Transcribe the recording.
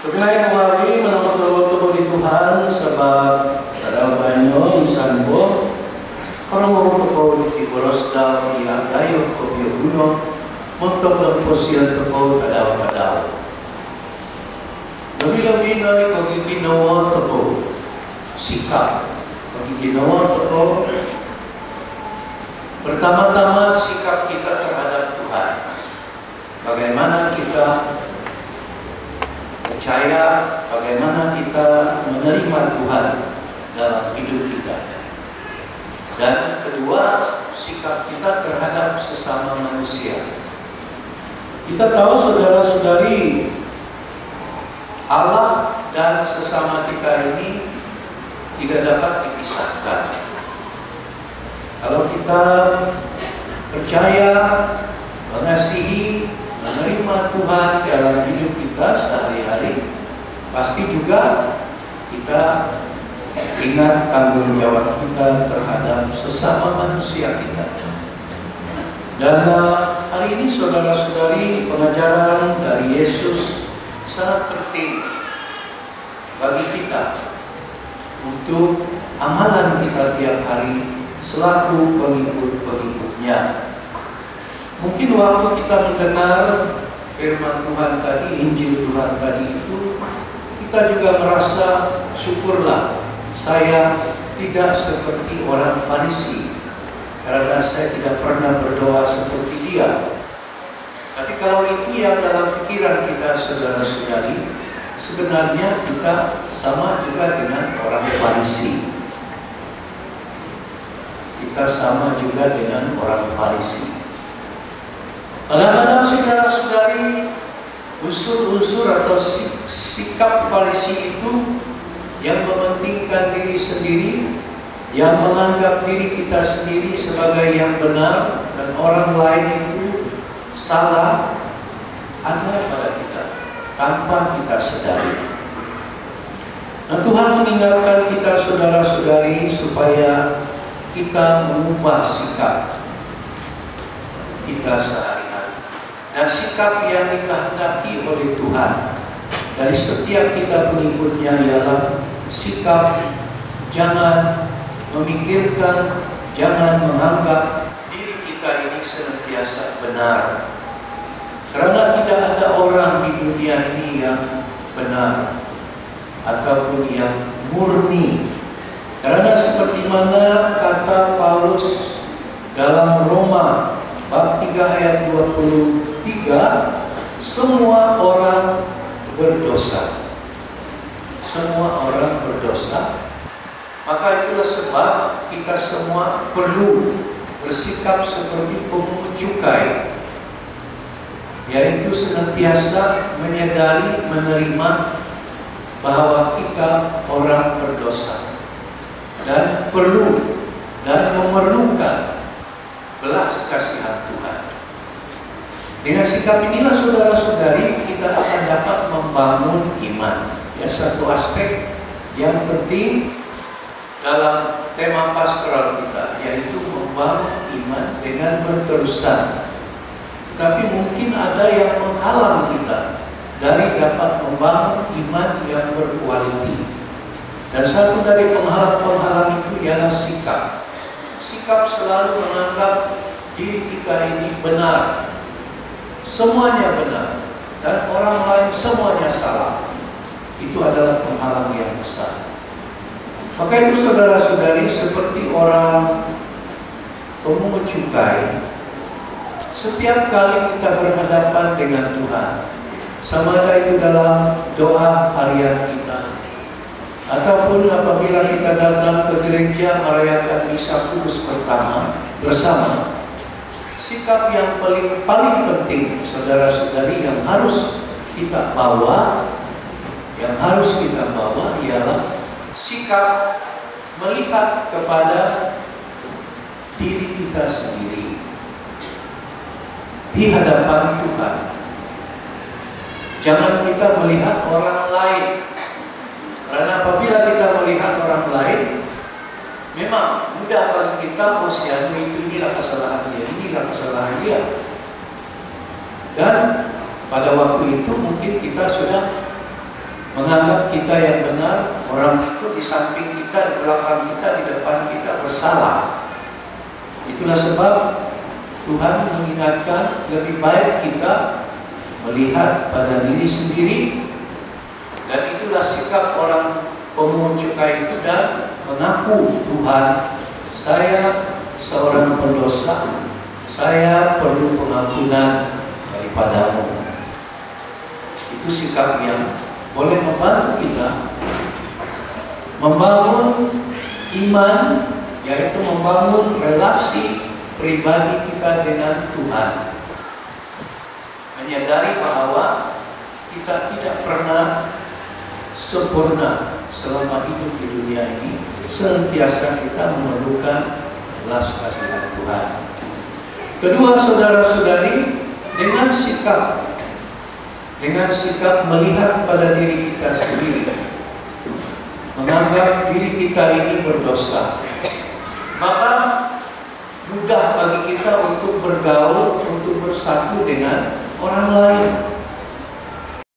Kebilang kembali menurut tubuh di Tuhan sebab ada banyak insan bo orang mau kau di boros dah di agayo kau biuno untuk lemposian kau pada lebih-lebih dari kau ginawa toko sikap kau ginawa toko pertama-tama sikap kita terhadap Tuhan. Bagaimana kita percaya, bagaimana kita menerima Tuhan dalam hidup kita. Dan kedua, sikap kita terhadap sesama manusia. Kita tahu saudara-saudari, Allah dan sesama kita ini tidak dapat dipisahkan. Kalau kita percaya, mengasihi, menerima Tuhan dalam hidup kita sehari-hari, pasti juga kita ingat tanggung jawab kita terhadap sesama manusia kita. Dan hari ini saudara-saudari, pengajaran dari Yesus sangat penting bagi kita untuk amalan kita tiap hari selaku pengikut-pengikutnya. Mungkin waktu kita mendengar firman Tuhan tadi, Injil Tuhan tadi itu, kita juga merasa syukurlah saya tidak seperti orang Farisi, karena saya tidak pernah berdoa seperti dia. Tapi kalau itu yang dalam pikiran kita saudara-saudari, sebenarnya kita sama juga dengan orang Farisi. Kita sama juga dengan orang Farisi. Kadang-kadang saudara-saudari, unsur-unsur atau sikap Farisi itu yang mementingkan diri sendiri, yang menganggap diri kita sendiri sebagai yang benar dan orang lain itu salah, ada pada kita tanpa kita sadari. Nah, Tuhan mengingatkan kita saudara-saudari supaya kita mengubah sikap kita sehari. Dan sikap yang dikehendaki oleh Tuhan dari setiap kita pengikutnya ialah sikap jangan memikirkan, jangan menganggap diri kita ini senantiasa benar. Karena tidak ada orang di dunia ini yang benar ataupun yang murni. Karena seperti mana kata Paulus dalam Roma bab 3 ayat 23, semua orang berdosa. Semua orang berdosa. Maka itulah sebab kita semua perlu bersikap seperti pemungut cukai, yaitu senantiasa menyadari, menerima bahwa kita orang berdosa dan perlu dan memerlukan belas kasihan Tuhan. Dengan sikap inilah saudara-saudari kita akan dapat membangun iman. Ya, satu aspek yang penting dalam tema pastoral kita, yaitu membangun iman dengan berterusan. Tapi mungkin ada yang menghalang kita dari dapat membangun iman yang berkualitas. Dan satu dari penghalang-penghalang itu ialah sikap. Sikap selalu menganggap diri kita ini benar, semuanya benar, dan orang lain semuanya salah. Itu adalah penghalang yang besar. Maka itu saudara-saudari, seperti orang pemungut cukai, setiap kali kita berhadapan dengan Tuhan, sama ada itu dalam doa harian kita, ataupun apabila kita datang ke gereja merayakan misa kudus pertama bersama, sikap yang paling penting saudara-saudari yang harus kita bawa, ialah sikap melihat kepada diri kita sendiri di hadapan Tuhan. Jangan kita melihat orang lain. Karena apabila kita melihat orang lain, memang mudah bagi kita inilah kesalahan dia, inilah kesalahan dia. Dan pada waktu itu mungkin kita sudah menganggap kita yang benar, orang itu di samping kita, di belakang kita, di depan kita bersalah. Itulah sebab Tuhan mengingatkan lebih baik kita melihat pada diri sendiri, dan itulah sikap orang pemungut cukai itu, dan mengaku, Tuhan, saya seorang pendosa, saya perlu pengampunan daripadamu. Itu sikap yang boleh membantu kita membangun iman, yaitu membangun relasi pribadi kita dengan Tuhan. Menyadari bahwa kita tidak pernah sempurna selama hidup di dunia ini, senantiasa kita memerlukan belas kasihan Tuhan. Kedua, saudara-saudari, dengan sikap melihat pada diri kita sendiri, menganggap diri kita ini berdosa, maka mudah bagi kita untuk bergaul, untuk bersatu dengan orang lain.